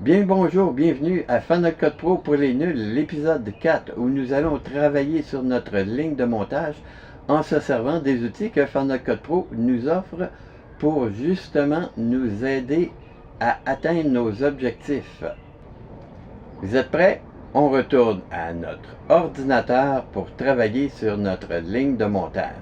Bien le bonjour, bienvenue à Final Cut Pro pour les nuls, l'épisode 4 où nous allons travailler sur notre ligne de montage en se servant des outils que Final Cut Pro nous offre pour justement nous aider à atteindre nos objectifs. Vous êtes prêts? On retourne à notre ordinateur pour travailler sur notre ligne de montage.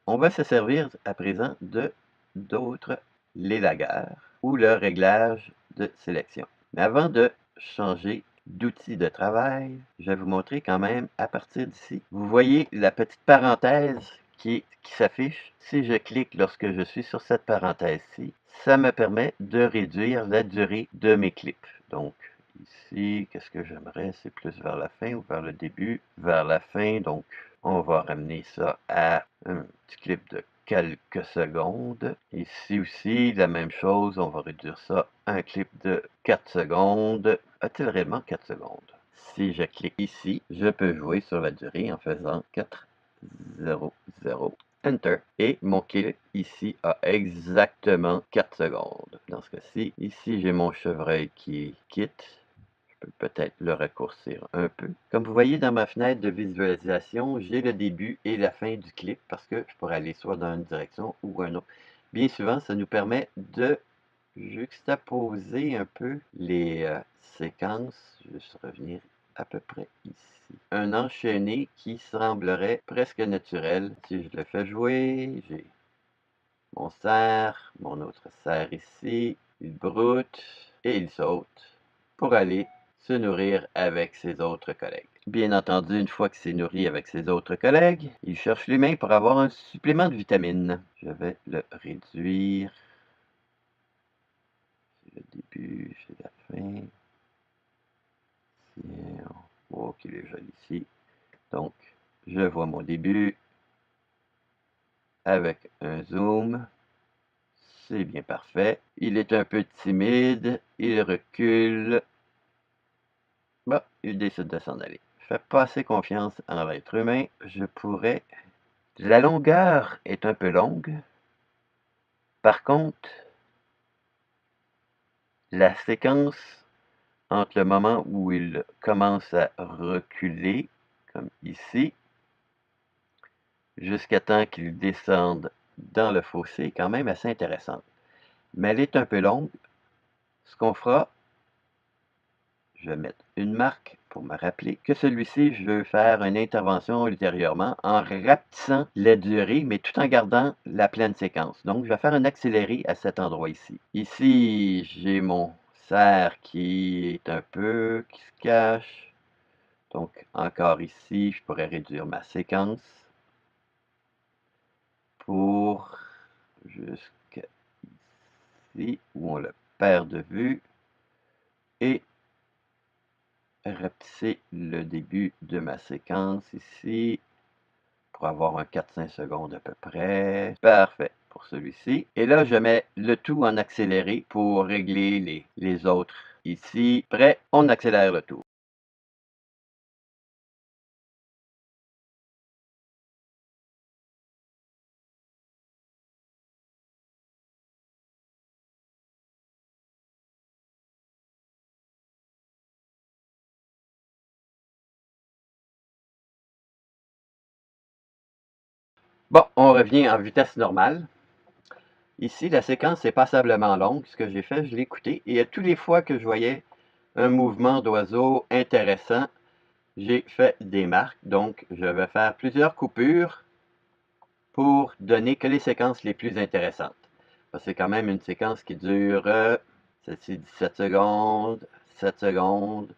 On va se servir à présent de d'autres lélagueurs ou le réglage de sélection. Mais avant de changer d'outil de travail, je vais vous montrer quand même à partir d'ici. Vous voyez la petite parenthèse qui s'affiche. Si je clique lorsque je suis sur cette parenthèse-ci, ça me permet de réduire la durée de mes clips. Donc ici, qu'est-ce que j'aimerais? C'est plus vers la fin ou vers le début? Vers la fin, donc on va ramener ça à un petit clip de quelques secondes. Ici aussi, la même chose, on va réduire ça à un clip de 4 secondes. A-t-il réellement 4 secondes? Si je clique ici, je peux jouer sur la durée en faisant 4, 0, 0, Enter. Et mon clip ici a exactement 4 secondes. Dans ce cas-ci, ici j'ai mon chevreuil qui quitte. Je peux peut-être le raccourcir un peu. Comme vous voyez dans ma fenêtre de visualisation, j'ai le début et la fin du clip parce que je pourrais aller soit dans une direction ou une autre. Bien souvent, ça nous permet de juxtaposer un peu les séquences. Je vais juste revenir à peu près ici. Un enchaîné qui semblerait presque naturel. Si je le fais jouer, j'ai mon cerf, mon autre cerf ici, il broute et il saute pour aller se nourrir avec ses autres collègues. Bien entendu, une fois qu'il s'est nourri avec ses autres collègues, il cherche l'humain pour avoir un supplément de vitamines. Je vais le réduire. C'est le début, c'est la fin. Tiens, on voit qu'il est joli ici. Donc, je vois mon début avec un zoom. C'est bien parfait. Il est un peu timide. Il recule. Bon, il décide de s'en aller. Je fais pas assez confiance en l'être humain. Je pourrais... La longueur est un peu longue. Par contre, la séquence entre le moment où il commence à reculer, comme ici, jusqu'à temps qu'il descende dans le fossé, est quand même assez intéressante. Mais elle est un peu longue. Ce qu'on fera, je vais mettre une marque pour me rappeler que celui-ci, je veux faire une intervention ultérieurement en rapetissant la durée, mais tout en gardant la pleine séquence. Donc, je vais faire un accéléré à cet endroit ici. Ici, j'ai mon cerf qui est un peu, qui se cache. Donc, encore ici, je pourrais réduire ma séquence pour jusqu'à ici, où on le perd de vue. Et rapetisser le début de ma séquence ici pour avoir un 4-5 secondes à peu près. Parfait pour celui-ci. Et là, je mets le tout en accéléré pour régler les autres ici. Prêt, on accélère le tout. Bon, on revient en vitesse normale. Ici, la séquence est passablement longue. Ce que j'ai fait, je l'ai écouté. Et à toutes les fois que je voyais un mouvement d'oiseau intéressant, j'ai fait des marques. Donc, je vais faire plusieurs coupures pour donner que les séquences les plus intéressantes. Parce que c'est quand même une séquence qui dure, celle-ci 17 secondes, 7 secondes.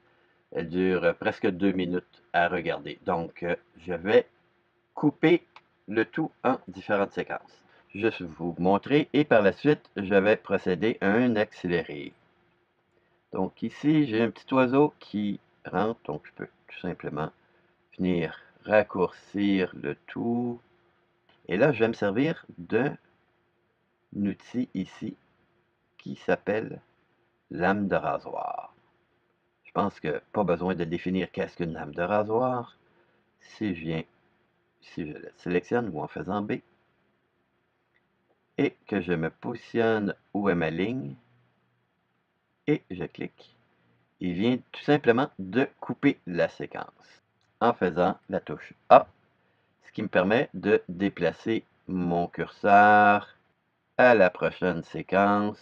Elle dure presque 2 minutes à regarder. Donc, je vais couper le tout en différentes séquences. Juste vous montrer et par la suite, je vais procéder à un accéléré. Donc ici, j'ai un petit oiseau qui rentre, donc je peux tout simplement venir raccourcir le tout. Et là, je vais me servir d'un outil ici qui s'appelle lame de rasoir. Je pense que pas besoin de définir qu'est-ce qu'une lame de rasoir. Si je viens, si je la sélectionne ou en faisant B, et que je me positionne où est ma ligne, et je clique. Il vient tout simplement de couper la séquence en faisant la touche A, ce qui me permet de déplacer mon curseur à la prochaine séquence.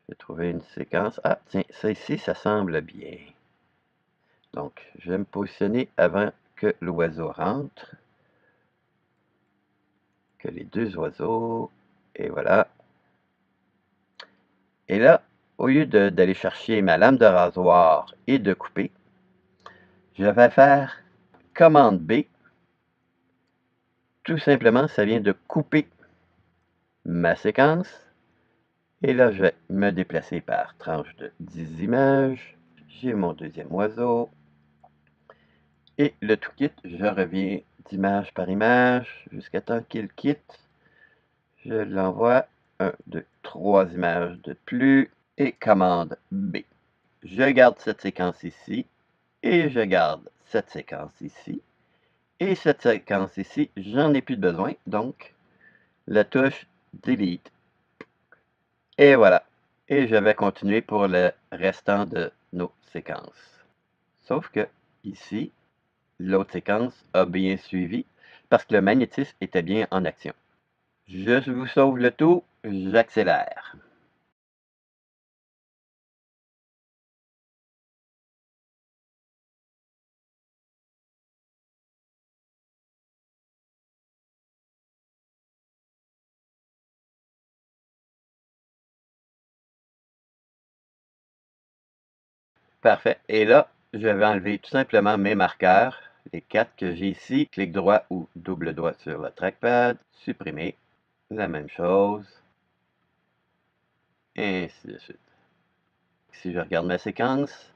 Je vais trouver une séquence. Ah, tiens, ça ici, ça semble bien. Donc, je vais me positionner avant que l'oiseau rentre. Que les deux oiseaux. Et voilà. Et là, au lieu d'aller chercher ma lame de rasoir et de couper, je vais faire commande B. Tout simplement, ça vient de couper ma séquence. Et là, je vais me déplacer par tranche de 10 images. J'ai mon deuxième oiseau. Et le tout quitte, je reviens d'image par image jusqu'à temps qu'il quitte. Je l'envoie 1, 2, 3 images de plus et commande B. Je garde cette séquence ici et je garde cette séquence ici. Et cette séquence ici, j'en ai plus de besoin, donc la touche Delete. Et voilà. Et je vais continuer pour le restant de nos séquences. Sauf que ici, l'autre séquence a bien suivi parce que le magnétisme était bien en action. Je vous sauve le tout, j'accélère. Parfait. Et là, je vais enlever tout simplement mes marqueurs, les 4 que j'ai ici. Clic droit ou double doigt sur le trackpad, supprimer. La même chose. Et ainsi de suite. Si je regarde ma séquence,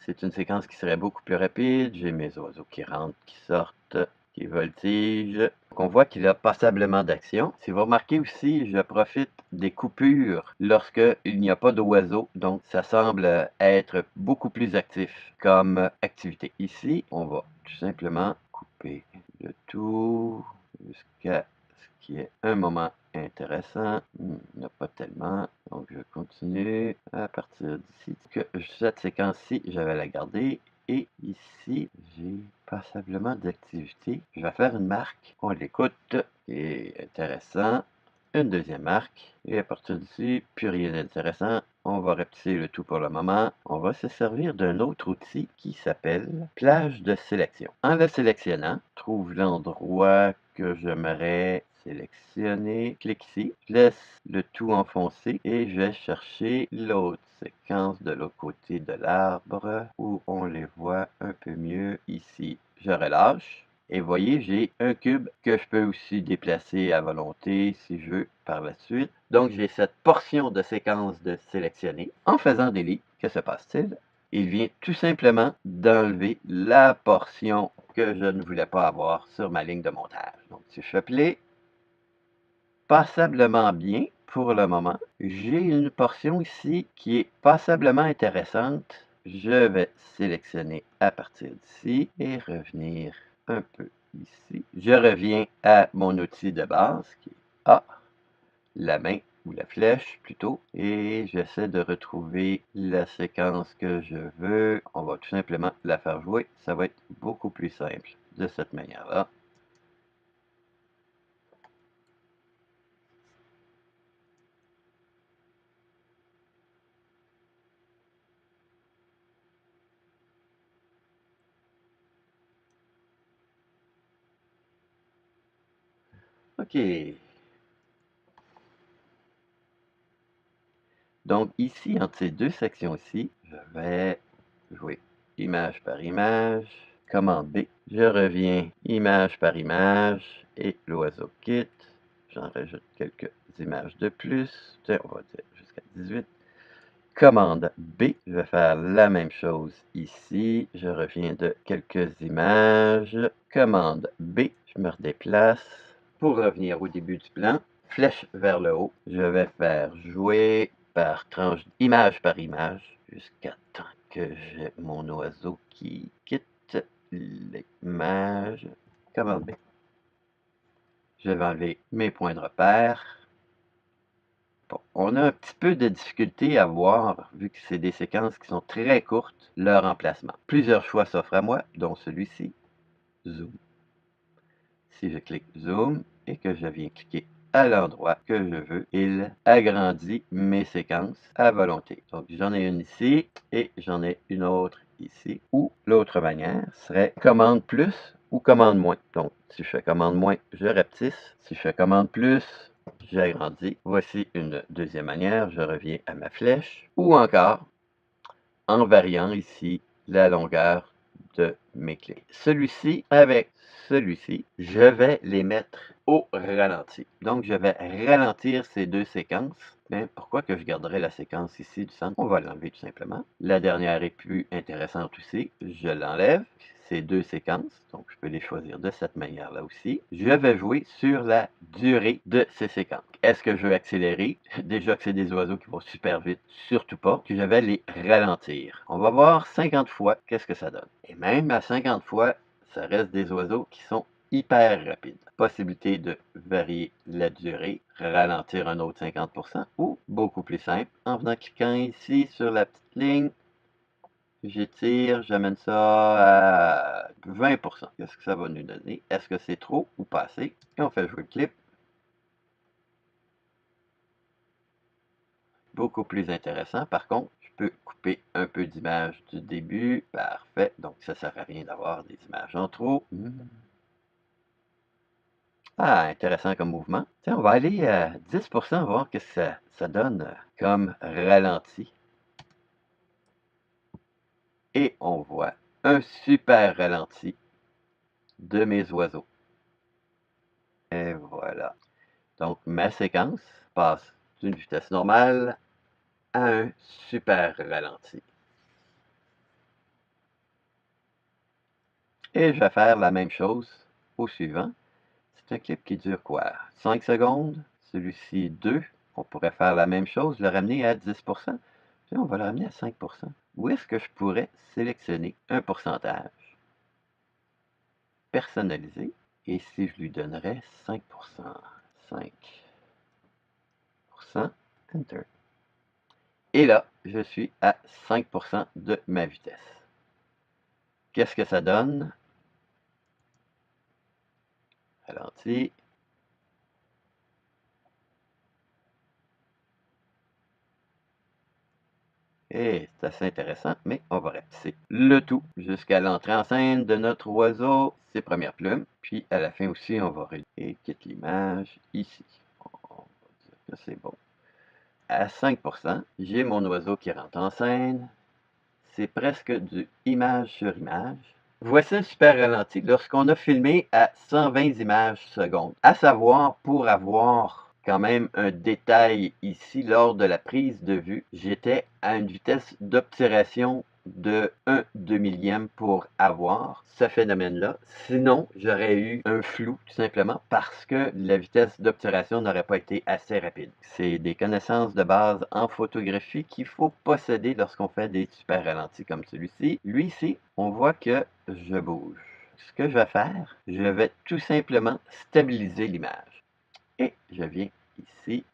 c'est une séquence qui serait beaucoup plus rapide. J'ai mes oiseaux qui rentrent, qui sortent, qui voltigent. Donc on voit qu'il y a passablement d'action. Si vous remarquez aussi, je profite des coupures lorsque il n'y a pas d'oiseaux. Donc ça semble être beaucoup plus actif comme activité. Ici, on va tout simplement couper le tout jusqu'à ce qu'il y ait un moment intéressant. Il n'y en a pas tellement. Donc je continue à partir d'ici. Que cette séquence-ci, je vais la garder. Et ici, j'ai passablement d'activité. Je vais faire une marque. On l'écoute. Et intéressant. Une deuxième marque. Et à partir d'ici, plus rien d'intéressant. On va rapetisser le tout pour le moment. On va se servir d'un autre outil qui s'appelle plage de sélection. En le sélectionnant, trouve l'endroit que j'aimerais sélectionner. Clique ici. Je laisse le tout enfoncé et je vais chercher l'autre séquence de l'autre côté de l'arbre où on les voit un peu mieux ici. Je relâche. Et voyez, j'ai un cube que je peux aussi déplacer à volonté si je veux par la suite. Donc, j'ai cette portion de séquence de sélectionner. En faisant delete, que se passe-t-il? Il vient tout simplement d'enlever la portion que je ne voulais pas avoir sur ma ligne de montage. Donc, si je fais play, passablement bien pour le moment. J'ai une portion ici qui est passablement intéressante. Je vais sélectionner à partir d'ici et revenir un peu ici. Je reviens à mon outil de base qui est A, la main ou la flèche plutôt, et j'essaie de retrouver la séquence que je veux. On va tout simplement la faire jouer. Ça va être beaucoup plus simple de cette manière-là. OK. Donc ici, entre ces deux sections-ci, je vais jouer image par image, commande B. Je reviens image par image et l'oiseau quitte. J'en rajoute quelques images de plus. Tiens, on va dire jusqu'à 18. Commande B. Je vais faire la même chose ici. Je reviens de quelques images. Commande B. Je me redéplace pour revenir au début du plan. Flèche vers le haut. Je vais faire jouer par tranche, image par image, jusqu'à temps que j'ai mon oiseau qui quitte l'image. Commande B. Je vais enlever mes points de repère Bon, on a un petit peu de difficulté à voir, vu que c'est des séquences qui sont très courtes, leur emplacement. Plusieurs choix s'offrent à moi, dont celui-ci, Zoom. Si je clique Zoom et que je viens cliquer à l'endroit que je veux, il agrandit mes séquences à volonté. Donc j'en ai une ici et j'en ai une autre ici. Ou l'autre manière serait commande plus ou commande moins. Donc si je fais commande moins, je rapetisse. Si je fais commande plus, j'agrandis. Voici une deuxième manière. Je reviens à ma flèche. Ou encore, en variant ici la longueur de mes clés. Celui-ci avec celui-ci, je vais les mettre au ralenti. Donc, je vais ralentir ces deux séquences. Mais pourquoi que je garderai la séquence ici du centre? On va l'enlever tout simplement. La dernière est plus intéressante aussi. Je l'enlève. Ces deux séquences, donc je peux les choisir de cette manière-là aussi. Je vais jouer sur la durée de ces séquences. Est-ce que je veux accélérer? Déjà que c'est des oiseaux qui vont super vite, surtout pas, que je vais les ralentir. On va voir 50 fois qu'est-ce que ça donne. Et même à 50 fois, ça reste des oiseaux qui sont hyper rapides. Possibilité de varier la durée, ralentir un autre 50%, ou beaucoup plus simple, en venant cliquant ici sur la petite ligne, j'étire, j'amène ça à 20%. Qu'est-ce que ça va nous donner? Est-ce que c'est trop ou pas assez? Et on fait jouer le clip. Beaucoup plus intéressant. Par contre, je peux couper un peu d'image du début. Parfait. Donc, ça ne sert à rien d'avoir des images en trop. Ah, intéressant comme mouvement. Tiens, on va aller à 10%, voir ce que ça donne comme ralenti. Et on voit un super ralenti de mes oiseaux. Et voilà. Donc, ma séquence passe d'une vitesse normale à un super ralenti. Et je vais faire la même chose au suivant. C'est un clip qui dure quoi? 5 secondes. Celui-ci, 2. On pourrait faire la même chose, le ramener à 10%. Puis on va le ramener à 5%. Où est-ce que je pourrais sélectionner un pourcentage? Personnaliser. Et si je lui donnerais 5%? 5%. Enter. Et là, je suis à 5% de ma vitesse. Qu'est-ce que ça donne? Ralenti. Et c'est assez intéressant, mais on va rapetisser le tout jusqu'à l'entrée en scène de notre oiseau, ses premières plumes. Puis à la fin aussi, on va et quitte l'image ici. On va dire que c'est bon. À 5%, j'ai mon oiseau qui rentre en scène. C'est presque du image sur image. Voici un super ralenti lorsqu'on a filmé à 120 images secondes. À savoir, pour avoir quand même un détail ici, lors de la prise de vue, j'étais à une vitesse d'obturation de 1/2 millième pour avoir ce phénomène-là. Sinon, j'aurais eu un flou, tout simplement, parce que la vitesse d'obturation n'aurait pas été assez rapide. C'est des connaissances de base en photographie qu'il faut posséder lorsqu'on fait des super ralentis comme celui-ci. Lui ici, on voit que je bouge. Ce que je vais faire, je vais tout simplement stabiliser l'image. Et je viens ici,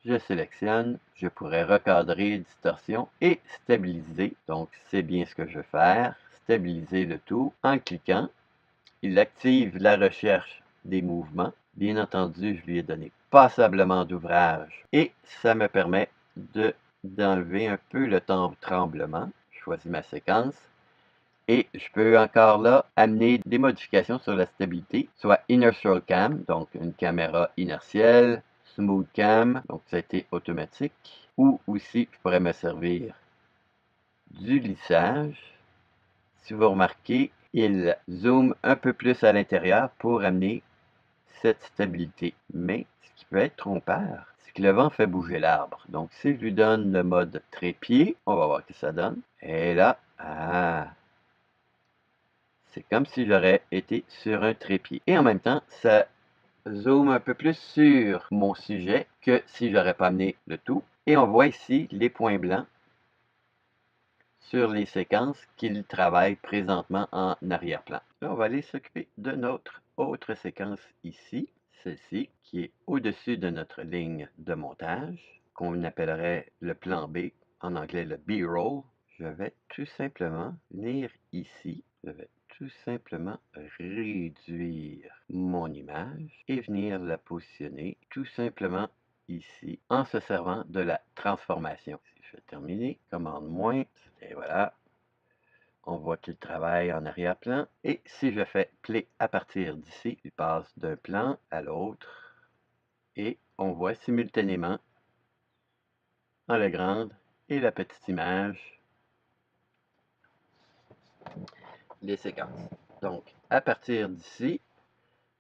je sélectionne, je pourrais recadrer distorsion et stabiliser. Donc, c'est bien ce que je veux faire, stabiliser le tout en cliquant. Il active la recherche des mouvements. Bien entendu, je lui ai donné passablement d'ouvrage et ça me permet d'enlever un peu le temps de tremblement. Je choisis ma séquence. Et je peux encore là amener des modifications sur la stabilité, soit Inertial Cam, donc une caméra inertielle, Smooth Cam, donc ça a été automatique, ou aussi je pourrais me servir du lissage. Si vous remarquez, il zoome un peu plus à l'intérieur pour amener cette stabilité. Mais ce qui peut être trompeur, c'est que le vent fait bouger l'arbre. Donc si je lui donne le mode trépied, on va voir ce que ça donne. Et là, c'est comme si j'aurais été sur un trépied. Et en même temps, ça zoome un peu plus sur mon sujet que si j'aurais pas amené le tout. Et on voit ici les points blancs sur les séquences qu'il travaille présentement en arrière-plan. Là, on va aller s'occuper de notre autre séquence ici. celle-ci, qui est au-dessus de notre ligne de montage, qu'on appellerait le plan B, en anglais le B-roll. Je vais tout simplement venir ici, je vais tout simplement réduire mon image et venir la positionner tout simplement ici en se servant de la transformation. Si je vais terminer, commande moins, et voilà. On voit qu'il travaille en arrière-plan. Et si je fais play à partir d'ici, il passe d'un plan à l'autre. Et on voit simultanément dans la grande et la petite image les séquences. Donc, à partir d'ici,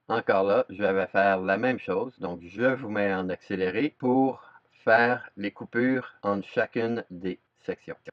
encore là, je vais faire la même chose. Donc, je vous mets en accéléré pour faire les coupures entre chacune des sections. Je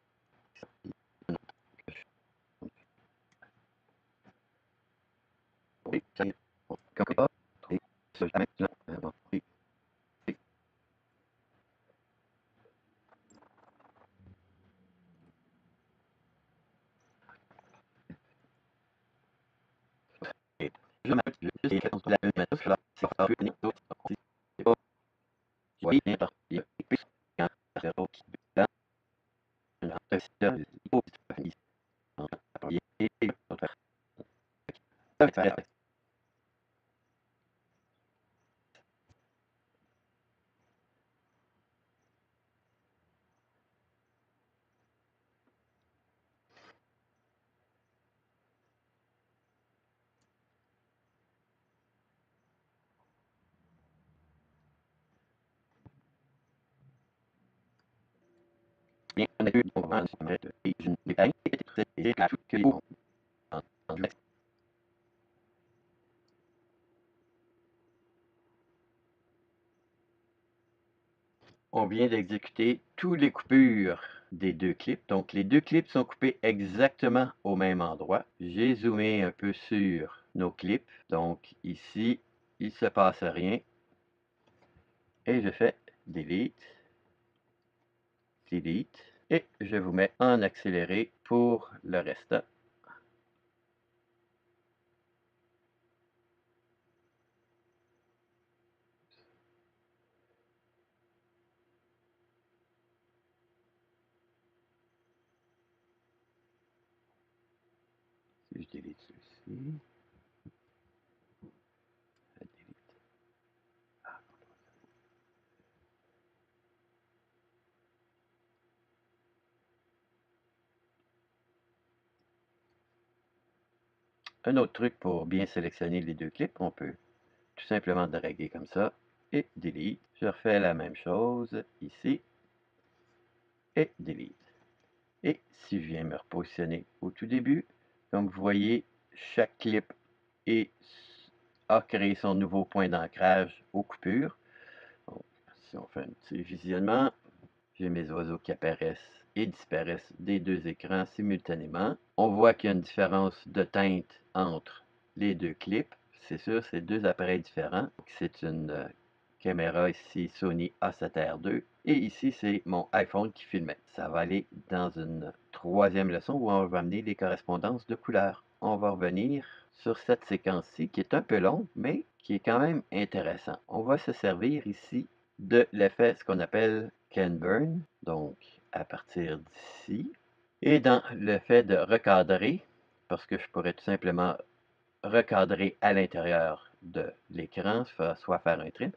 On vient d'exécuter toutes les coupures des deux clips. Donc, les deux clips sont coupés exactement au même endroit. J'ai zoomé un peu sur nos clips. Donc, ici, il ne se passe rien. Et je fais delete, delete. Et je vous mets en accéléré pour le restant. Si je delete ceci, un autre truc pour bien sélectionner les deux clips, on peut tout simplement draguer comme ça et delete. Je refais la même chose ici et delete. Et si je viens me repositionner au tout début, comme vous voyez, chaque clip a créé son nouveau point d'ancrage aux coupures. Donc, si on fait un petit visionnement, j'ai mes oiseaux qui apparaissent et disparaissent des deux écrans simultanément. On voit qu'il y a une différence de teinte entre les deux clips. C'est sûr, c'est deux appareils différents. C'est une caméra ici Sony A7R II et ici c'est mon iPhone qui filmait. Ça va aller dans une troisième leçon où on va amener les correspondances de couleurs. On va revenir sur cette séquence-ci qui est un peu longue mais qui est quand même intéressant. On va se servir ici de l'effet, ce qu'on appelle Ken Burn, donc à partir d'ici, et dans le fait de recadrer, parce que je pourrais tout simplement recadrer à l'intérieur de l'écran, soit faire un trim,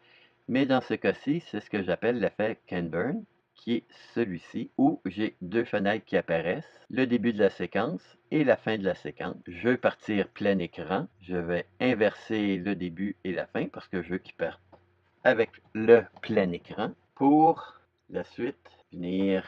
mais dans ce cas-ci, c'est ce que j'appelle l'effet Ken Burn, qui est celui-ci, où j'ai deux fenêtres qui apparaissent, le début de la séquence et la fin de la séquence. Je veux partir plein écran, je vais inverser le début et la fin, parce que je veux qu'ils partent avec le plein écran. Pour la suite, venir,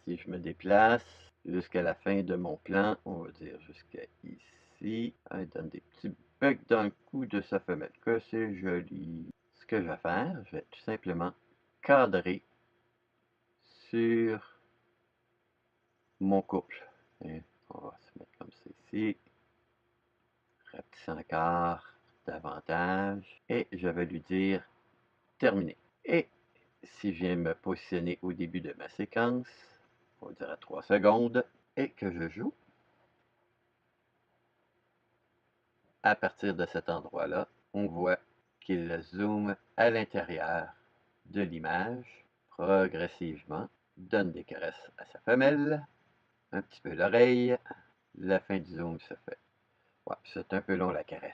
si je me déplace jusqu'à la fin de mon plan, on va dire jusqu'à ici, il donne des petits bugs dans le cou de sa femelle, que c'est joli. Ce que je vais faire, je vais tout simplement cadrer sur mon couple. Et on va se mettre comme ceci, rapetisser encore davantage, et je vais lui dire terminé. Et si je viens me positionner au début de ma séquence, on va dire à 3 secondes, et que je joue, à partir de cet endroit-là, on voit qu'il zoome à l'intérieur de l'image, progressivement, donne des caresses à sa femelle, un petit peu l'oreille, la fin du zoom se fait. Ouais, c'est un peu long la caresse.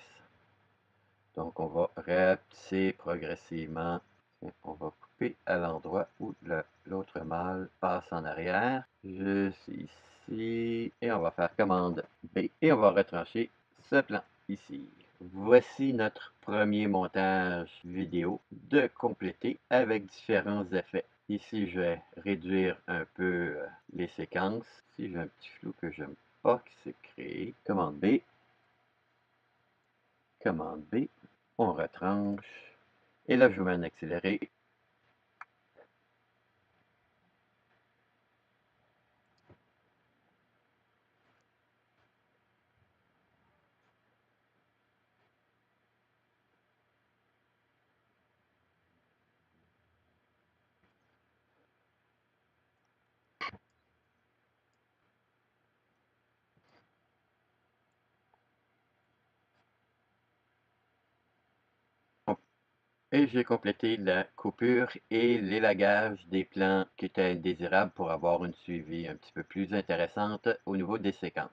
Donc on va rapetisser progressivement. On va couper à l'endroit où l'autre mâle passe en arrière, juste ici, et on va faire commande B, et on va retrancher ce plan ici. Voici notre premier montage vidéo de compléter avec différents effets. Ici, je vais réduire un peu les séquences. Ici, j'ai un petit flou que j'aime pas qui s'est créé. Commande B. Commande B. On retranche. Et là, je mets un accéléré. Et j'ai complété la coupure et l'élagage des plans qui étaient indésirables pour avoir une suivi un petit peu plus intéressante au niveau des séquences.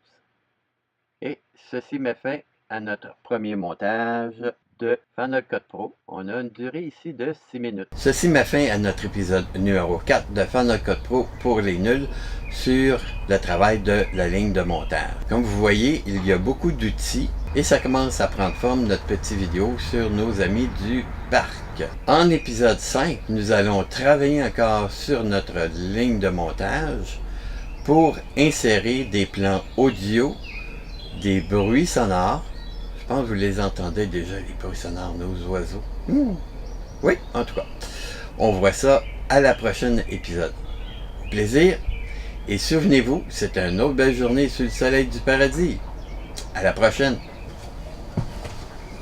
Et ceci met fin à notre premier montage de Final Cut Pro. On a une durée ici de 6 minutes. Ceci met fin à notre épisode numéro 4 de Final Cut Pro pour les nuls sur le travail de la ligne de montage. Comme vous voyez, il y a beaucoup d'outils et ça commence à prendre forme notre petite vidéo sur nos amis du parc. En épisode 5, nous allons travailler encore sur notre ligne de montage pour insérer des plans audio, des bruits sonores. Je pense que vous les entendez déjà, les bruits sonores, nos oiseaux. Oui, en tout cas. On voit ça à la prochaine épisode. Plaisir. Et souvenez-vous, c'est une autre belle journée sous le soleil du paradis. À la prochaine.